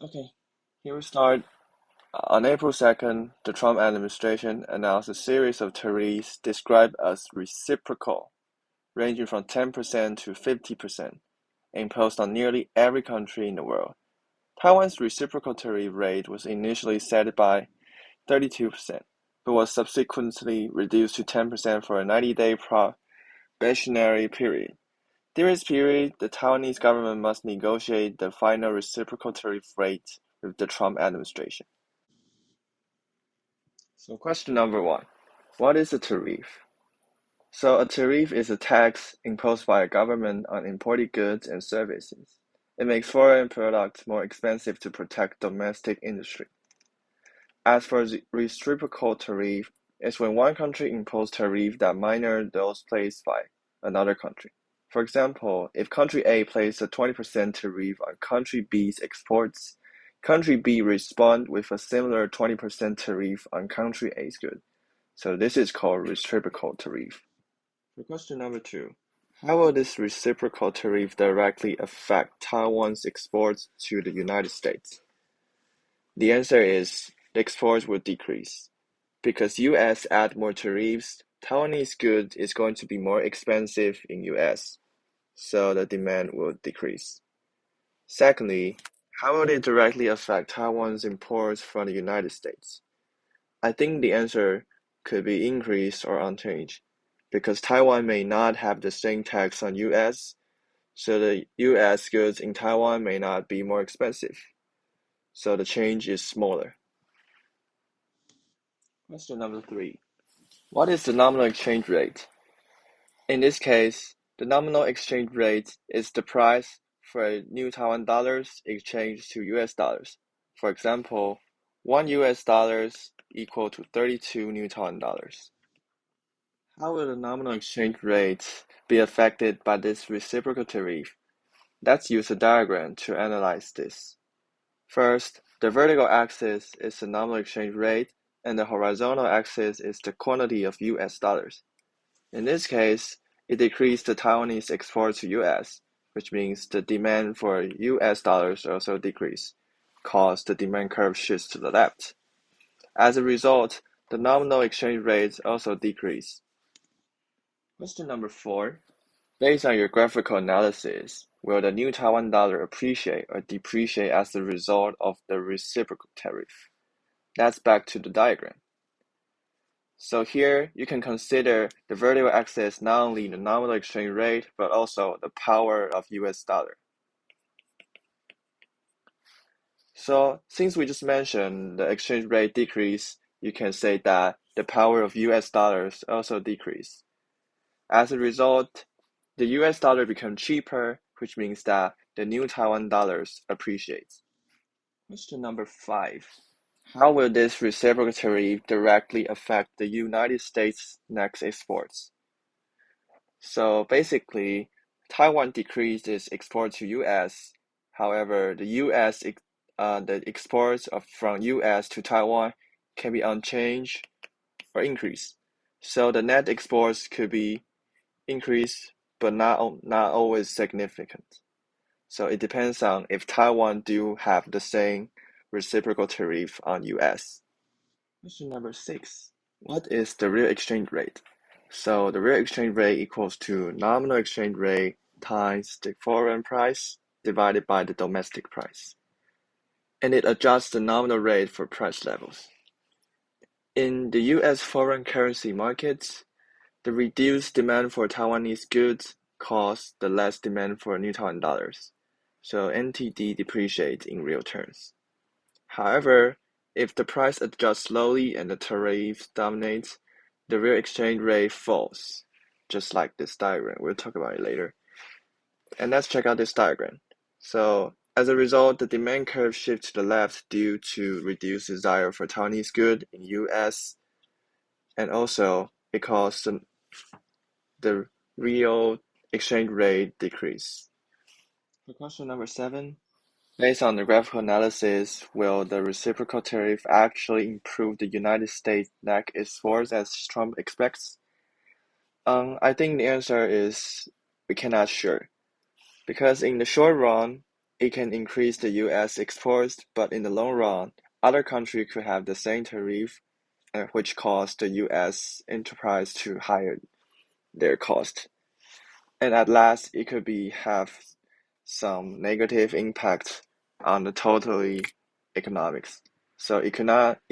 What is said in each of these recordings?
Okay, here we start. On April 2nd, the Trump administration announced a series of tariffs described as reciprocal, ranging from 10% to 50%, imposed on nearly every country in the world. Taiwan's reciprocal tariff rate was initially set by 32%, but was subsequently reduced to 10% for a 90-day probationary period. During this period, the Taiwanese government must negotiate the final reciprocal tariff rate with the Trump administration. So question number one, what is a tariff? So a tariff is a tax imposed by a government on imported goods and services. It makes foreign products more expensive to protect domestic industry. As for the reciprocal tariff, it's when one country imposes tariff that minor those placed by another country. For example, if country A places a 20% tariff on country B's exports, country B responds with a similar 20% tariff on country A's goods. So this is called reciprocal tariff. For question number two, how will this reciprocal tariff directly affect Taiwan's exports to the United States? The answer is the exports will decrease. Because US add more tariffs, Taiwanese goods is going to be more expensive in US, so the demand will decrease. Secondly, how will it directly affect Taiwan's imports from the United States? I think the answer could be increased or unchanged, because Taiwan may not have the same tax on US, so the US goods in Taiwan may not be more expensive. So the change is smaller. Question number three. What is the nominal exchange rate? In this case, the nominal exchange rate is the price for new Taiwan dollars exchanged to US dollars. For example, 1 US dollars equal to 32 new Taiwan dollars. How will the nominal exchange rate be affected by this reciprocal tariff? Let's use a diagram to analyze this. First, the vertical axis is the nominal exchange rate, and the horizontal axis is the quantity of US dollars. In this case, it decreased the Taiwanese export to US, which means the demand for US dollars also decreased, cause the demand curve shifts to the left. As a result, the nominal exchange rate also decreased. Question number four. Based on your graphical analysis, will the new Taiwan dollar appreciate or depreciate as a result of the reciprocal tariff? That's back to the diagram. So here you can consider the vertical axis not only the nominal exchange rate, but also the power of US dollar. So since we just mentioned the exchange rate decrease, you can say that the power of US dollars also decreased. As a result, the US dollar becomes cheaper, which means that the new Taiwan dollars appreciates. Question number five. How will this reciprocal tariff directly affect the United States' next exports? So basically, Taiwan decreased its export to US. However, the exports from US to Taiwan can be unchanged or increased. So the net exports could be increased, but not always significant. So it depends on if Taiwan do have the same reciprocal tariff on US. Question number six. What is the real exchange rate? So the real exchange rate equals to nominal exchange rate times the foreign price divided by the domestic price. And it adjusts the nominal rate for price levels. In the US foreign currency markets, the reduced demand for Taiwanese goods caused the less demand for new Taiwan dollars. So NTD depreciates in real terms. However, if the price adjusts slowly and the tariff dominates, the real exchange rate falls, just like this diagram. We'll talk about it later. And let's check out this diagram. So as a result, the demand curve shifts to the left due to reduced desire for Taiwanese goods in US, and also it caused the real exchange rate decrease. For question number seven, based on the graphical analysis, will the reciprocal tariff actually improve the United States net exports as Trump expects? I think the answer is we cannot sure. Because in the short run, it can increase the US exports, but in the long run, other countries could have the same tariff, which caused the US enterprise to higher their cost. And at last, it could have some negative impact on the totally economics. So it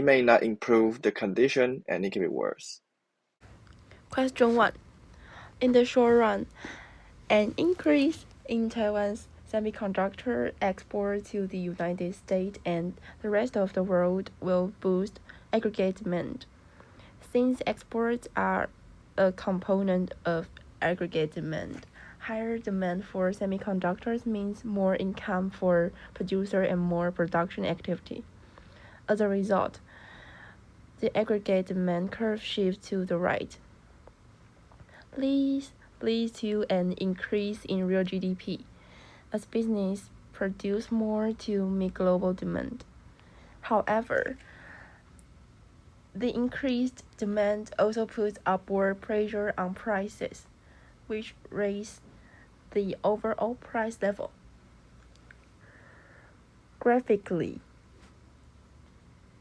may not improve the condition, and it can be worse. Question 1. In the short run, an increase in Taiwan's semiconductor export to the United States and the rest of the world will boost aggregate demand. Since exports are a component of aggregate demand, higher demand for semiconductors means more income for producer and more production activity. As a result, the aggregate demand curve shifts to the right, leads to an increase in real GDP as business produce more to meet global demand. However, the increased demand also puts upward pressure on prices, which raise the overall price level. Graphically,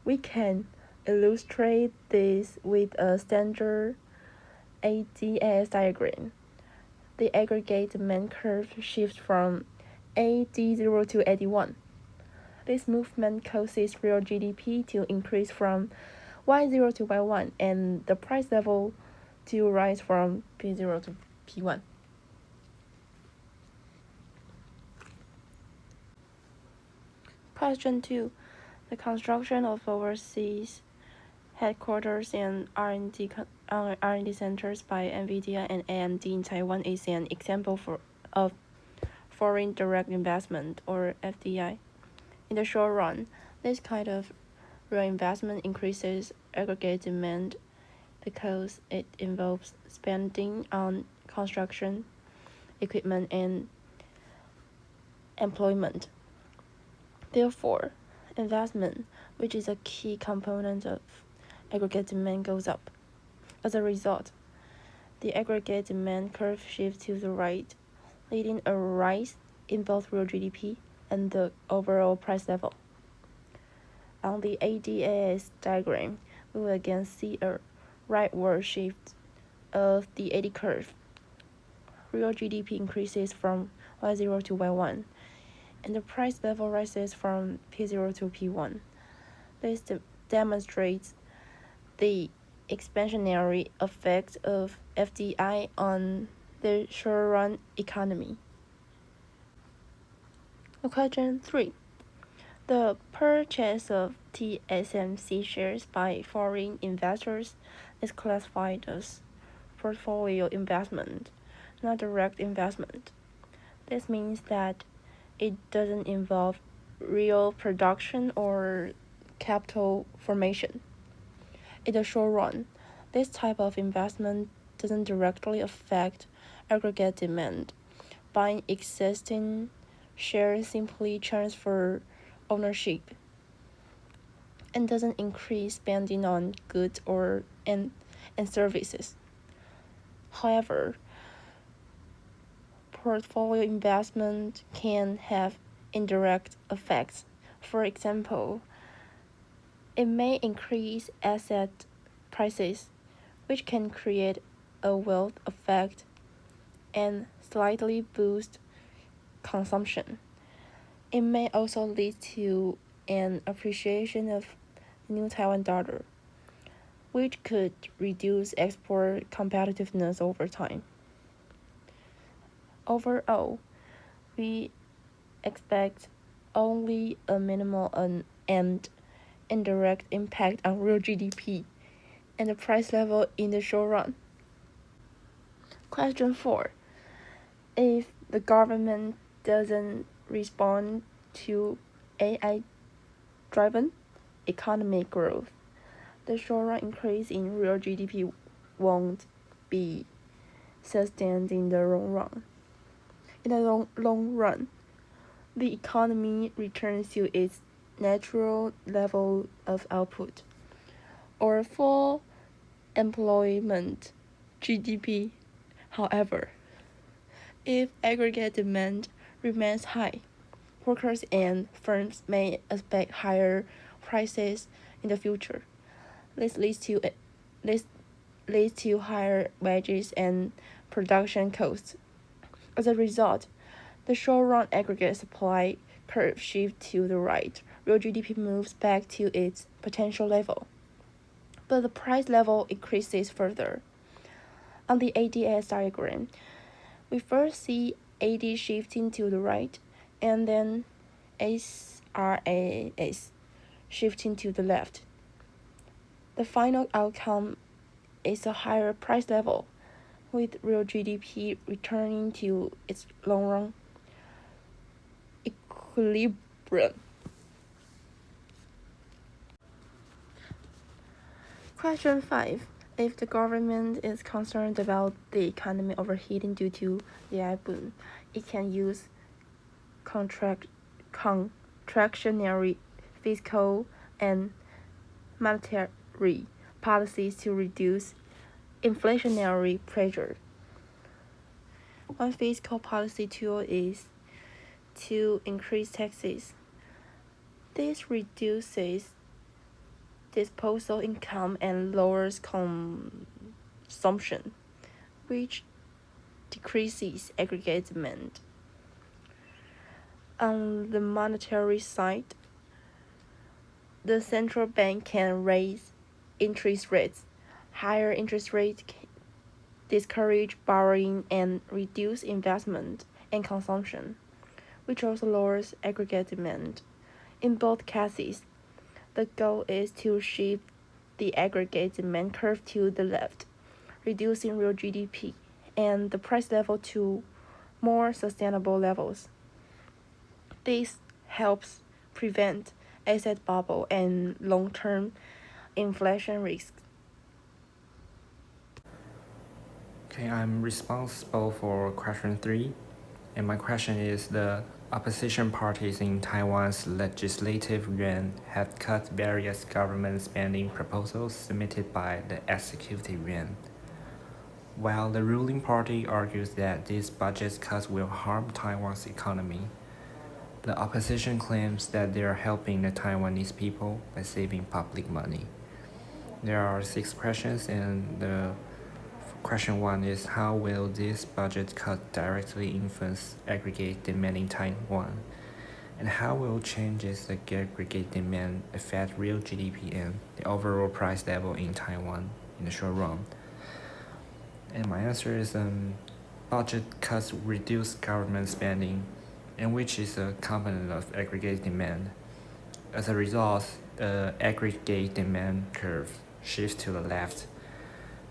we can illustrate this with a standard ADS diagram. The aggregate demand curve shifts from AD0 to AD1. This movement causes real GDP to increase from Y0 to Y1 and the price level to rise from P0 to P1. Question 2. The construction of overseas headquarters and R&D centers by NVIDIA and AMD in Taiwan is an example of foreign direct investment, or FDI. In the short run, this kind of real investment increases aggregate demand because it involves spending on construction, equipment, and employment. Therefore, investment, which is a key component of aggregate demand, goes up. As a result, the aggregate demand curve shifts to the right, leading a rise in both real GDP and the overall price level. On the ADS diagram, we will again see a rightward shift of the AD curve. Real GDP increases from Y0 to Y1, and the price level rises from P0 to P1. This demonstrates the expansionary effect of FDI on the short-run economy. Question 3. The purchase of TSMC shares by foreign investors is classified as portfolio investment, not direct investment. This means that it doesn't involve real production or capital formation. In the short run, this type of investment doesn't directly affect aggregate demand. Buying existing shares simply transfer ownership and doesn't increase spending on goods and services. However, portfolio investment can have indirect effects. For example, it may increase asset prices, which can create a wealth effect and slightly boost consumption. It may also lead to an appreciation of the new Taiwan dollar, which could reduce export competitiveness over time. Overall, we expect only a minimal and indirect impact on real GDP and the price level in the short run. Question 4. If the government doesn't respond to AI-driven economic growth, the short-run increase in real GDP won't be sustained in the long run. In the long run, the economy returns to its natural level of output, or full employment GDP. However, if aggregate demand remains high, workers and firms may expect higher prices in the future. This leads to higher wages and production costs. As a result, the short-run aggregate supply curve shifts to the right. Real GDP moves back to its potential level, but the price level increases further. On the ADS diagram, we first see AD shifting to the right, and then SRAS shifting to the left. The final outcome is a higher price level, with real GDP returning to its long-run equilibrium. Question 5. If the government is concerned about the economy overheating due to the AI boom, it can use contractionary fiscal and monetary policies to reduce inflationary pressure. One fiscal policy tool is to increase taxes. This reduces disposable income and lowers consumption, which decreases aggregate demand. On the monetary side, the central bank can raise interest rates. Higher interest rates discourage borrowing and reduce investment and consumption, which also lowers aggregate demand. In both cases, the goal is to shift the aggregate demand curve to the left, reducing real GDP and the price level to more sustainable levels. This helps prevent asset bubble and long-term inflation risks. Okay, I'm responsible for question 3, and my question is the opposition parties in Taiwan's legislative yuan have cut various government spending proposals submitted by the executive yuan. While the ruling party argues that these budget cuts will harm Taiwan's economy, the opposition claims that they are helping the Taiwanese people by saving public money. There are 6 questions, and the question 1 is how will this budget cut directly influence aggregate demand in Taiwan? And how will changes the aggregate demand affect real GDP and the overall price level in Taiwan in the short run? And my answer is budget cuts reduce government spending, and which is a component of aggregate demand. As a result, the aggregate demand curve shifts to the left.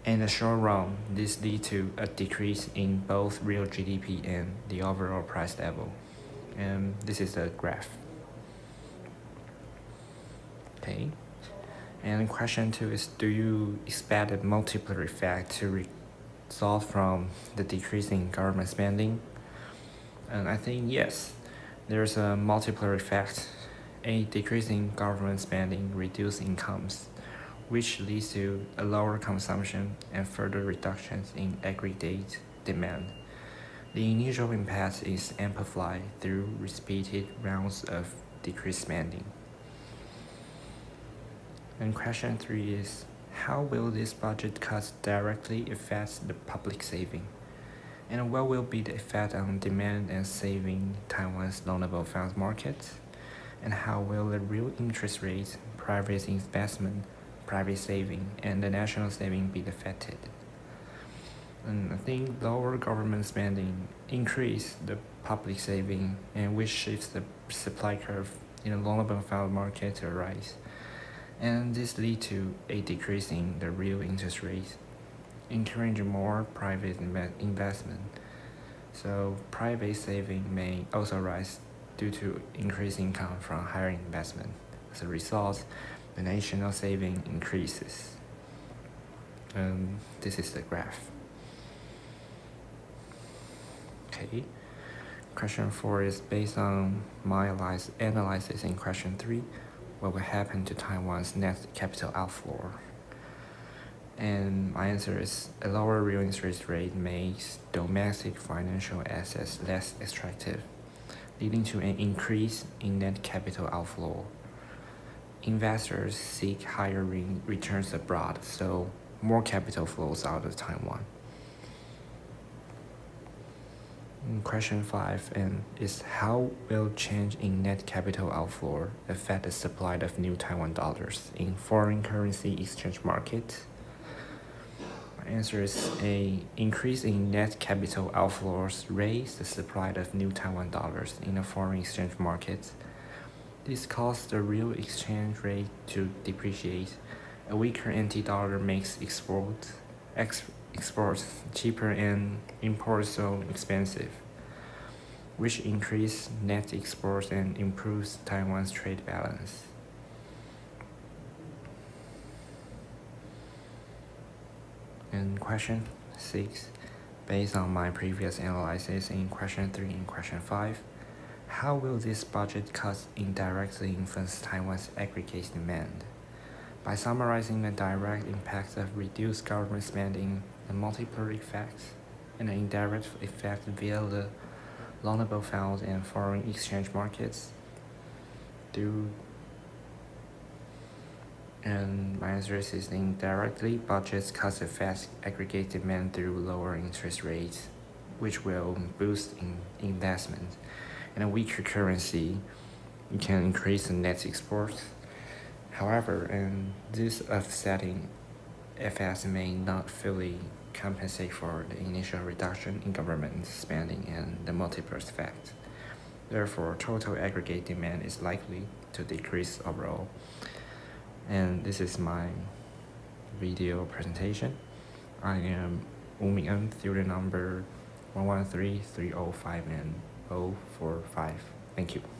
In the short run, this leads to a decrease in both real GDP and the overall price level. And this is the graph. Okay. And question 2 is, do you expect a multiplier effect to result from the decrease in government spending? And I think yes, there's a multiplier effect. A decrease in government spending reduces incomes, which leads to a lower consumption and further reductions in aggregate demand. The initial impact is amplified through repeated rounds of decreased spending. And question 3 is, how will these budget cuts directly affect the public saving? And what will be the effect on demand and saving Taiwan's loanable funds market? And how will the real interest rate, private investment, private saving, and the national saving be affected? And I think lower government spending increase the public saving, and which shifts the supply curve in the loanable fund market to rise. And this leads to a decrease in the real interest rate, encouraging more private investment. So private saving may also rise due to increased income from higher investment. As a result, the national saving increases. This is the graph. Okay. Question 4 is based on my analysis in question 3, what will happen to Taiwan's net capital outflow? And my answer is a lower real interest rate makes domestic financial assets less attractive. leading to an increase in net capital outflow. Investors seek higher returns abroad, so more capital flows out of Taiwan. Question 5 is how will change in net capital outflow affect the supply of new Taiwan dollars in foreign currency exchange market? My answer is a increase in net capital outflows raise the supply of new Taiwan dollars in the foreign exchange market. This caused the real exchange rate to depreciate. A weaker NT dollar makes exports cheaper and imports so expensive, which increase net exports and improves Taiwan's trade balance. And question 6, based on my previous analysis in question 3 and question 5, how will this budget cut indirectly influence Taiwan's aggregate demand? By summarizing the direct impacts of reduced government spending, the multiplier effects, and the indirect effect via the loanable funds and foreign exchange markets, and my answer is indirectly, budgets cuts affect aggregate demand through lower interest rates, which will boost investment. And a weaker currency, you can increase the net exports. However, this offsetting effects may not fully compensate for the initial reduction in government spending and the multiplier effect. Therefore, total aggregate demand is likely to decrease overall. And this is my video presentation. I am Wu student number 113305 and 045. Thank you.